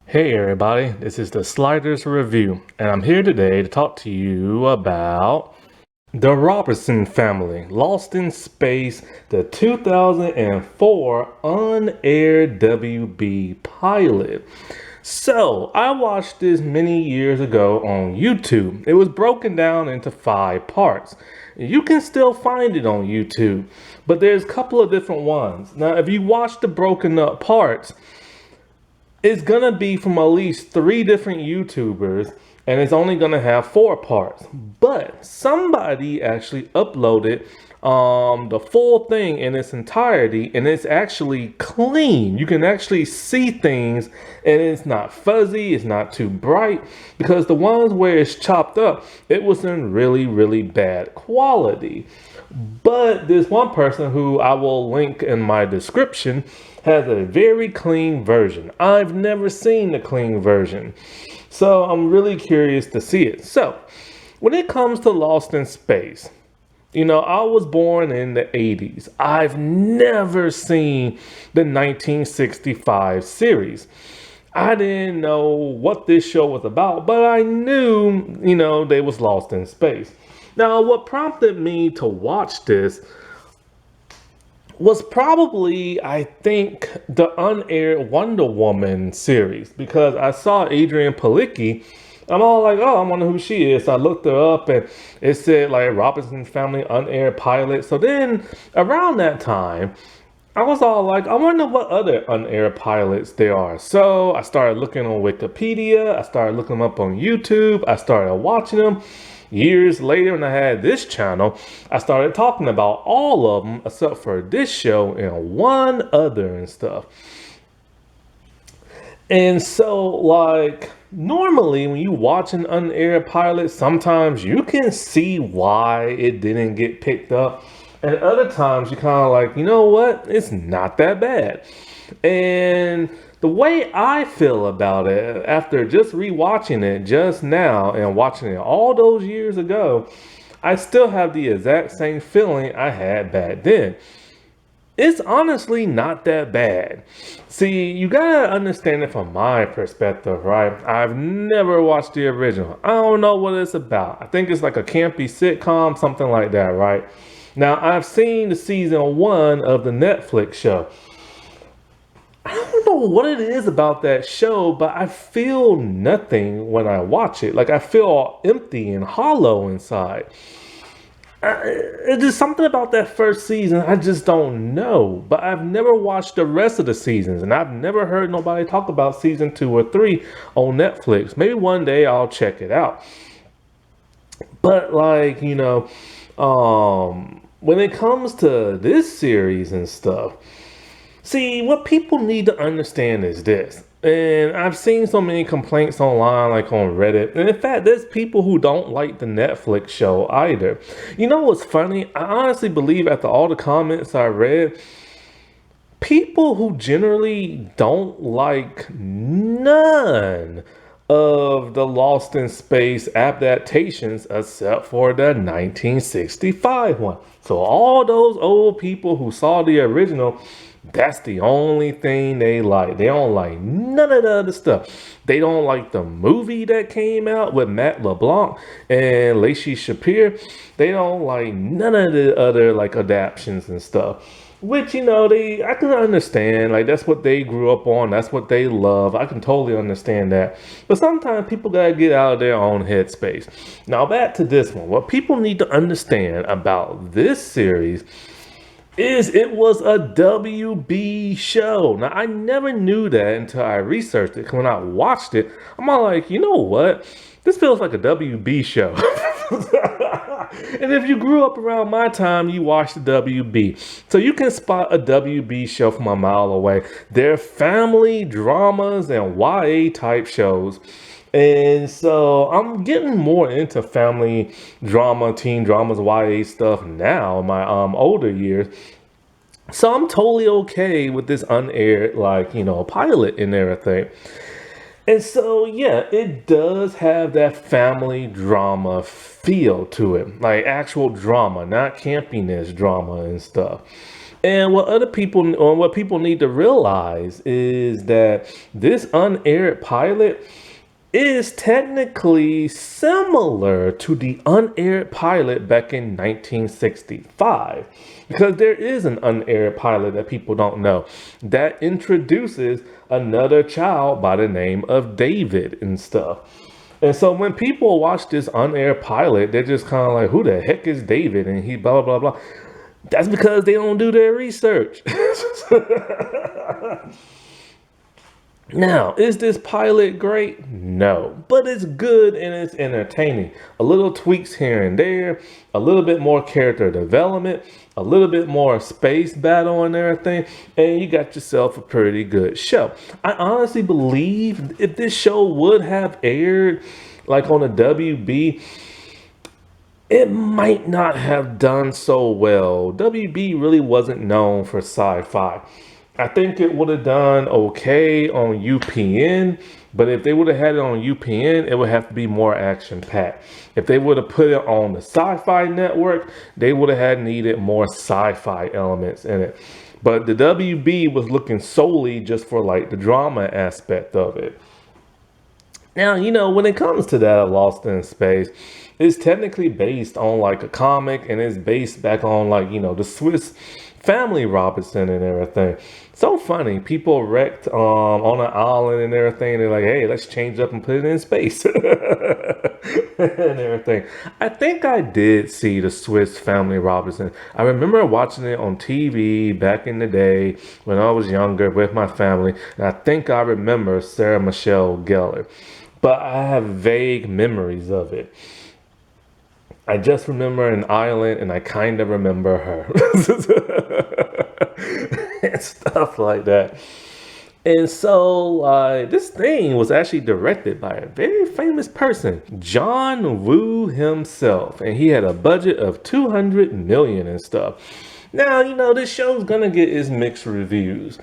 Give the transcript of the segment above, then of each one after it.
Hey everybody, this is the Sliders Review, and I'm here today to talk to you about The Robertson Family, Lost in Space, the 2004 unaired WB pilot. So, I watched this many years ago on YouTube. It was broken down into 5 parts. You can still find it on YouTube, but there's a couple of different ones. Now, if you watch the broken up parts, it's gonna be from at least 3 different YouTubers, and it's only gonna have 4 parts. But somebody actually uploaded the full thing in its entirety, and it's actually clean. You can actually see things, and it's not fuzzy, it's not too bright, because the ones where it's chopped up, it was in really bad quality. But this one person, who I will link in my description, has a very clean version. I've never seen the clean version, so I'm really curious to see it. So, when it comes to Lost in Space, I was born in the 80s. I've never seen the 1965 series. I didn't know what this show was about, but I knew, they was lost in space. Now, what prompted me to watch this was probably, I think, the unaired Wonder Woman series, because I saw Adrian Palicki. I'm all like, oh, I wonder who she is. So I looked her up, and it said like Robinson Family unaired pilot. So then around that time, I was all like, I wonder what other unaired pilots there are. So I started looking on Wikipedia. I started looking them up on YouTube. I started watching them. Years later, when I had this channel, I started talking about all of them except for this show and one other and stuff. And so, like, normally when you watch an unaired pilot, sometimes you can see why it didn't get picked up. And other times you kind of like, you know what? It's not that bad. And the way I feel about it, after just rewatching it just now and watching it all those years ago, I still have the exact same feeling I had back then. It's honestly not that bad. See, you gotta understand it from my perspective, right? I've never watched the original. I don't know what it's about. I think it's like a campy sitcom, something like that, right? Now, I've seen the season 1 of the Netflix show. I don't know what it is about that show, but I feel nothing when I watch it. Like, I feel all empty and hollow inside. It's just something about that first season I just don't know. But I've never watched the rest of the seasons, and I've never heard nobody talk about season 2 or 3 on Netflix. Maybe one day I'll check it out. But like, when it comes to this series and stuff, see, what people need to understand is this. And I've seen so many complaints online, like on Reddit. And in fact, there's people who don't like the Netflix show either. You know what's funny? I honestly believe after all the comments I read, people who generally don't like none of the Lost in Space adaptations except for the 1965 one. So all those old people who saw the original, that's the only thing they like. They don't like none of the other stuff. They don't like the movie that came out with Matt LeBlanc and Lacey Shapiro. They don't like none of the other like adaptations and stuff. Which, I can understand. Like, that's what they grew up on. That's what they love. I can totally understand that. But sometimes people gotta get out of their own headspace. Now, back to this one. What people need to understand about this series is it was a WB show. Now, I never knew that until I researched it. When I watched it, I'm all like, you know what? This feels like a WB show. And if you grew up around my time, you watched the WB. So you can spot a WB show from a mile away. They're family dramas and YA type shows. And so I'm getting more into family drama, teen dramas, YA stuff now in my older years. So I'm totally okay with this unaired, pilot and everything. And so, yeah, it does have that family drama feel to it. Like actual drama, not campiness drama and stuff. And what people need to realize is that this unaired pilot is technically similar to the unaired pilot back in 1965, because there is an unaired pilot that people don't know that introduces another child by the name of David and stuff. And so when people watch this unaired pilot, they're just kind of like, who the heck is David? And he blah, blah, blah. That's because they don't do their research. Now, is this pilot great? No, but it's good and it's entertaining. A little tweaks here and there, a little bit more character development, a little bit more space battle and everything, and you got yourself a pretty good show. I honestly believe if this show would have aired like on a WB, it might not have done so well. WB really wasn't known for sci-fi. I think it would have done okay on UPN, but if they would have had it on UPN, it would have to be more action-packed. If they would have put it on the Sci-Fi Network, they would have had needed more sci-fi elements in it. But the WB was looking solely just for like the drama aspect of it. Now, when it comes to that Lost in Space, it's technically based on like a comic, and it's based back on like, the Swiss Family Robinson and everything. So funny. People wrecked on an island and everything. They're like, hey, let's change up and put it in space and everything. I think I did see the Swiss Family Robinson. I remember watching it on TV back in the day when I was younger with my family. And I think I remember Sarah Michelle Gellar. But I have vague memories of it. I just remember an island, and I kind of remember her. And stuff like that. And so this thing was actually directed by a very famous person, John Woo himself. And he had a budget of $200 million and stuff. Now, this show's gonna get its mixed reviews.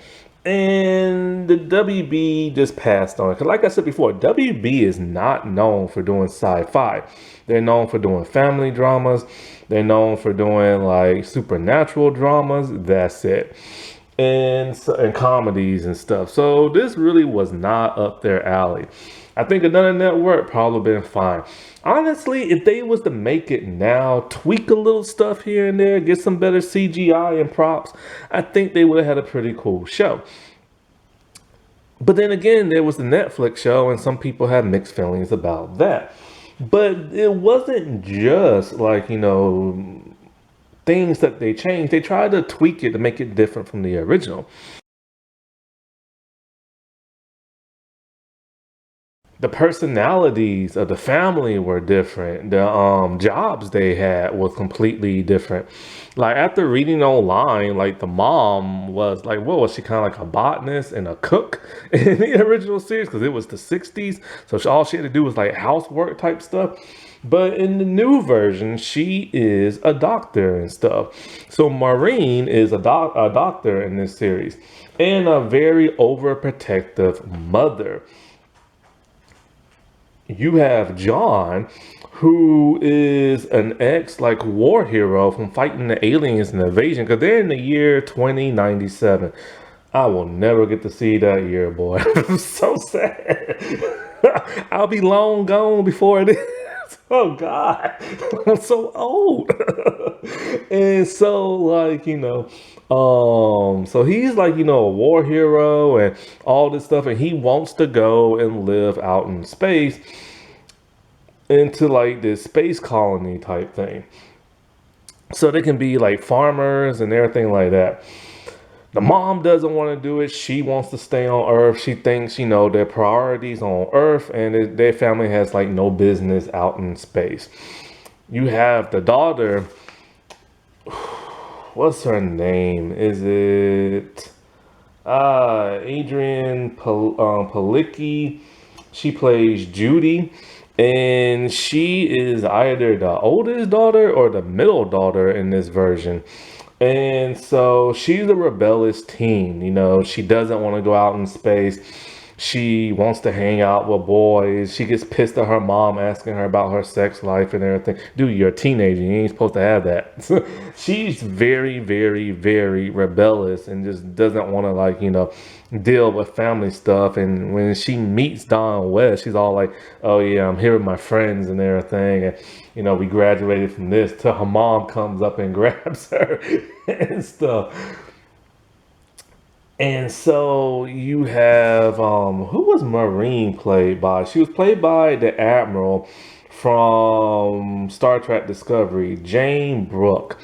And the WB just passed on. Because like I said before, WB is not known for doing sci-fi. They're known for doing family dramas. They're known for doing like supernatural dramas. That's it. And comedies and stuff. So this really was not up their alley. I think another network probably been fine. Honestly, if they was to make it now, tweak a little stuff here and there, get some better CGI and props, I think they would have had a pretty cool show. But then again, there was the Netflix show, and some people had mixed feelings about that. But it wasn't just like, things that they changed. They tried to tweak it to make it different from the original. The personalities of the family were different. The jobs they had was completely different. Like after reading online, like the mom was like, what was she, kind of like a botanist and a cook in the original series, because it was the 60s. So all she had to do was like housework type stuff. But in the new version, she is a doctor and stuff. So Maureen is a doctor in this series, and a very overprotective mother. You have John, who is an ex like war hero from fighting the aliens and invasion, because they're in the year 2097. I will never get to see that year, boy. I'm so sad. I'll be long gone before it is. Oh God, I'm so old. And so like, so he's like, a war hero and all this stuff, and he wants to go and live out in space into like this space colony type thing. So they can be like farmers and everything like that. The mom doesn't want to do it. She wants to stay on Earth. She thinks, their priorities on Earth, and their family has like no business out in space. You have the daughter. What's her name? Is it Adrian Palicki? She plays Judy, and she is either the oldest daughter or the middle daughter in this version. And so she's a rebellious teen. She doesn't want to go out in space. She wants to hang out with boys. She gets pissed at her mom asking her about her sex life and everything. Dude, you're a teenager. You ain't supposed to have that. She's very, very, very rebellious and just doesn't want to, like, deal with family stuff. And when she meets Don West, she's all like, oh yeah, I'm here with my friends and everything. And, we graduated from this, till her mom comes up and grabs her and stuff. And so you have who was Marine played by? She was played by the Admiral from Star Trek Discovery, Jane Brooke.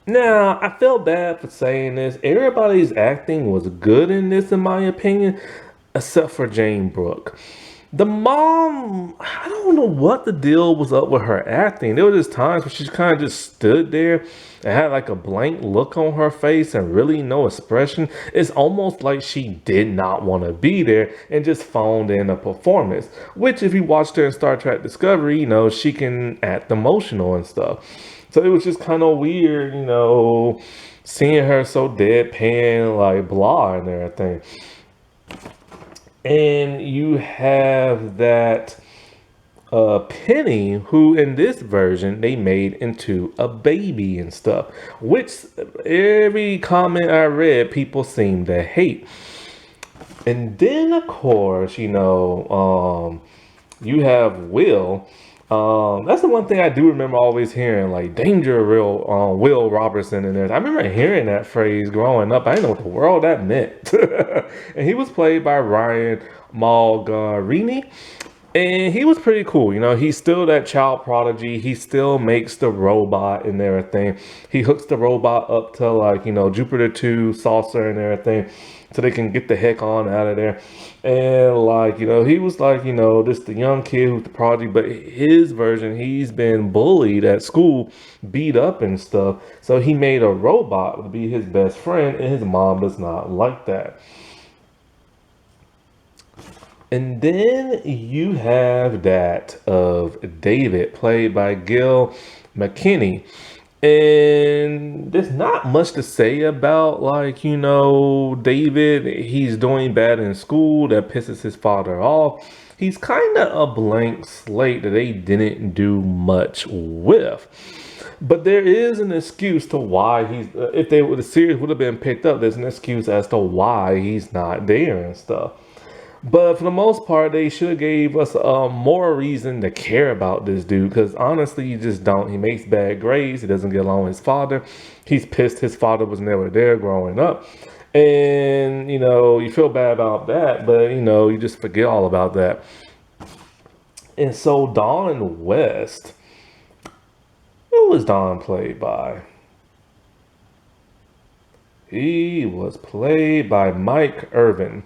Now, I feel bad for saying this. Everybody's acting was good in this, in my opinion, except for Jane Brooke. The mom, I don't know what the deal was up with her acting. There were just times where she kind of just stood there and had like a blank look on her face and really no expression. It's almost like she did not want to be there and just phoned in a performance. Which, if you watched her in Star Trek Discovery, she can act emotional and stuff. So it was just kind of weird, seeing her so deadpan, like blah and everything. And you have that Penny, who in this version they made into a baby and stuff, which every comment I read, people seem to hate. And then, of course, you have Will. That's the one thing I do remember always hearing, like Danger Will Robertson in there. I remember hearing that phrase growing up. I didn't know what the world that meant. And he was played by Ryan Malgarini. And he was pretty cool. He's still that child prodigy. He still makes the robot and everything. He hooks the robot up to, like, Jupiter 2 saucer and everything, so they can get the heck on out of there. And, like, he was like, just the young kid who's the prodigy, but his version, he's been bullied at school, beat up and stuff. So he made a robot to be his best friend, and his mom does not like that. And then you have that of David, played by Gil McKinney. And there's not much to say about, like, David. He's doing bad in school. That pisses his father off. He's kind of a blank slate that they didn't do much with. But there is an excuse to why if the series would have been picked up, there's an excuse as to why he's not there and stuff. But for the most part, they should have gave us more reason to care about this dude, because honestly, you just don't. He makes bad grades. He doesn't get along with his father. He's pissed his father was never there growing up. And, you feel bad about that, but, you just forget all about that. And so Don West, who was Don played by? He was played by Mike Irvin.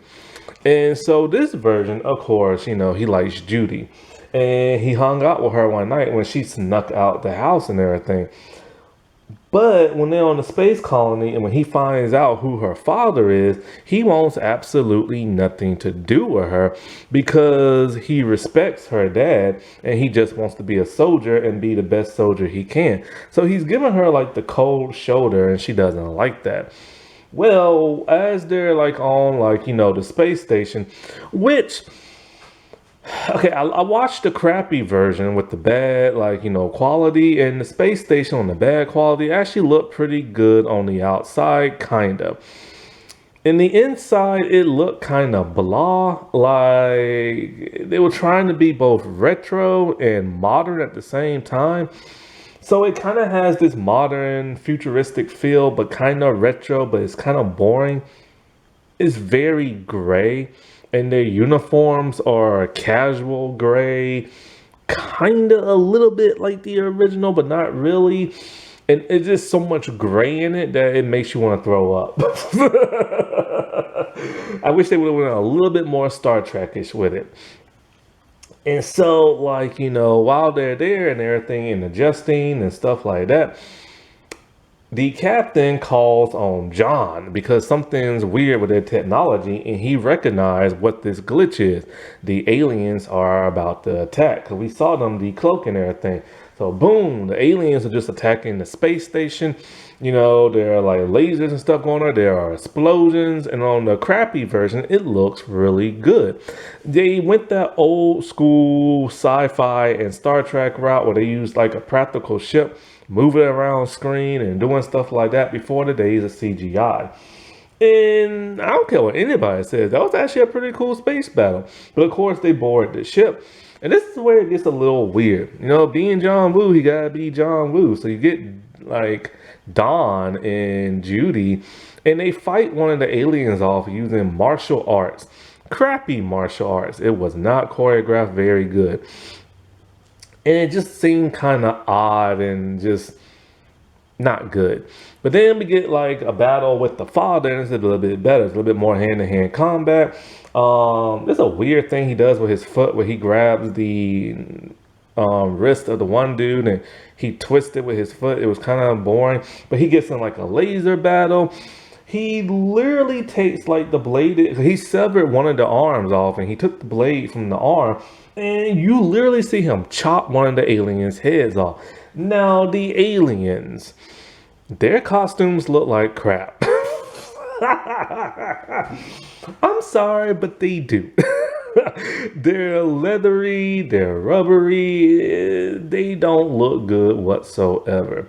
And so this version, of course, he likes Judy. And he hung out with her one night when she snuck out the house and everything. But when they're on the space colony and when he finds out who her father is, he wants absolutely nothing to do with her because he respects her dad and he just wants to be a soldier and be the best soldier he can. So he's giving her like the cold shoulder and she doesn't like that. Well, as they're like on like, the space station, which, okay, I watched the crappy version with the bad, like, quality, and the space station on the bad quality actually looked pretty good on the outside, kind of. In the inside, it looked kind of blah, like they were trying to be both retro and modern at the same time. So it kind of has this modern, futuristic feel, but kind of retro, but it's kind of boring. It's very gray, and their uniforms are casual gray, kind of a little bit like the original, but not really. And it's just so much gray in it that it makes you want to throw up. I wish they would have went a little bit more Star Trek-ish with it. And so, like, while they're there and everything and adjusting and stuff like that, the captain calls on John because something's weird with their technology and he recognized what this glitch is. The aliens are about to attack because we saw them decloak and everything. So boom, the aliens are just attacking the space station. You know, there are like lasers and stuff going on. There are explosions, and on the crappy version, it looks really good. They went that old school sci-fi and Star Trek route where they used like a practical ship, moving around screen and doing stuff like that before the days of CGI. And I don't care what anybody says, that was actually a pretty cool space battle. But of course, they boarded the ship. And this is where it gets a little weird. You know, being John Woo, he gotta be John Woo. So you get like Don and Judy, and they fight one of the aliens off using martial arts. Crappy martial arts. It was not choreographed very good. And it just seemed kind of odd and just not good. But then we get like a battle with the father, and it's a little bit better. It's a little bit more hand-to-hand combat. There's a weird thing he does with his foot where he grabs the wrist of the one dude and he twists it with his foot. It was kind of boring, but he gets in like a laser battle. He literally takes like the blade, he severed one of the arms off and he took the blade from the arm, and you literally see him chop one of the aliens' heads off. Now, the aliens, their costumes look like crap. I'm sorry, but they do. They're leathery, they're rubbery, they don't look good whatsoever.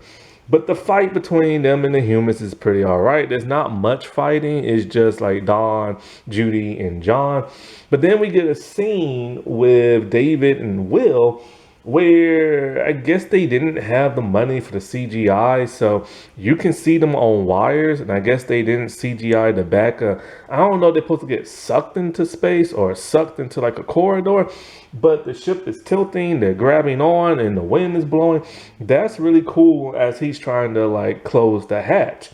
But the fight between them and the humans is pretty alright. There's not much fighting, it's just like Don, Judy, and John. But then we get a scene with David and Will where I guess they didn't have the money for the CGI, so you can see them on wires, and I guess they didn't CGI the back of, I don't know if they're supposed to get sucked into space or sucked into like a corridor, but the ship is tilting, they're grabbing on, and the wind is blowing. That's really cool as he's trying to like close the hatch.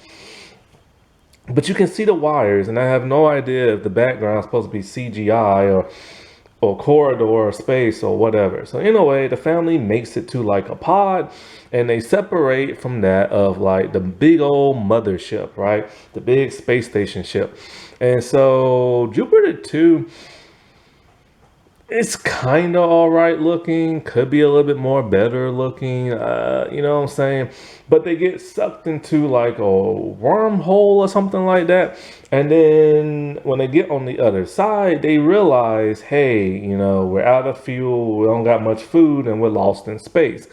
But you can see the wires, and I have no idea if the background is supposed to be CGI or corridor or space or whatever. So anyway, the family makes it to like a pod, and they separate from that of like the big old mothership, right? The big space station ship. And so Jupiter 2, it's kind of all right looking, could be a little bit more better looking, you know what I'm saying? But they get sucked into like a wormhole or something like that. And then when they get on the other side, they realize, hey, you know, we're out of fuel, we don't got much food, and we're lost in space.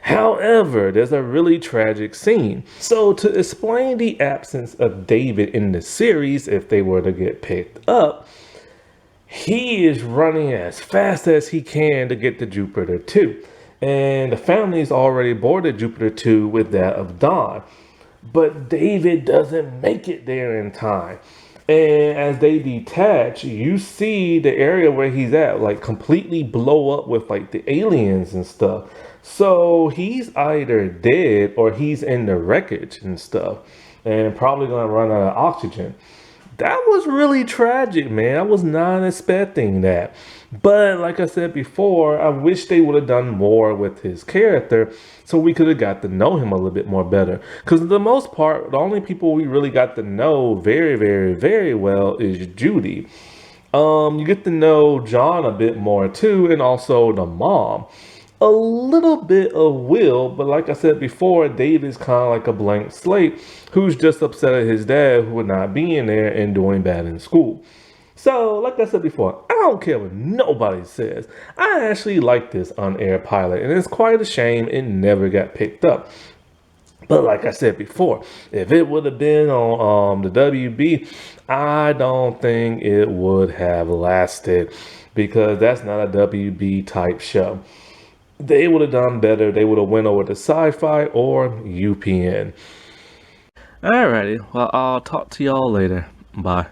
However, there's a really tragic scene. So to explain the absence of David in the series, if they were to get picked up, he is running as fast as he can to get to Jupiter 2. And the family's already boarded Jupiter 2 with that of Don. But David doesn't make it there in time. And as they detach, you see the area where he's at like completely blow up with like the aliens and stuff. So he's either dead or he's in the wreckage and stuff, and probably gonna run out of oxygen. That was really tragic, man. I was not expecting that. But like I said before, I wish they would have done more with his character so we could have got to know him a little bit more better. Because for the most part, the only people we really got to know very, very, very well is Judy. You get to know John a bit more too, and also the mom. A little bit of Will, but like I said before, David's kind of like a blank slate who's just upset at his dad who would not be in there and doing bad in school. So, like I said before, I don't care what nobody says. I actually like this on-air pilot, and it's quite a shame it never got picked up. But like I said before, if it would have been on the WB, I don't think it would have lasted, because that's not a WB type show. They would have done better. They would have went over to Sci-Fi or UPN. Alrighty, well, I'll talk to y'all later. Bye.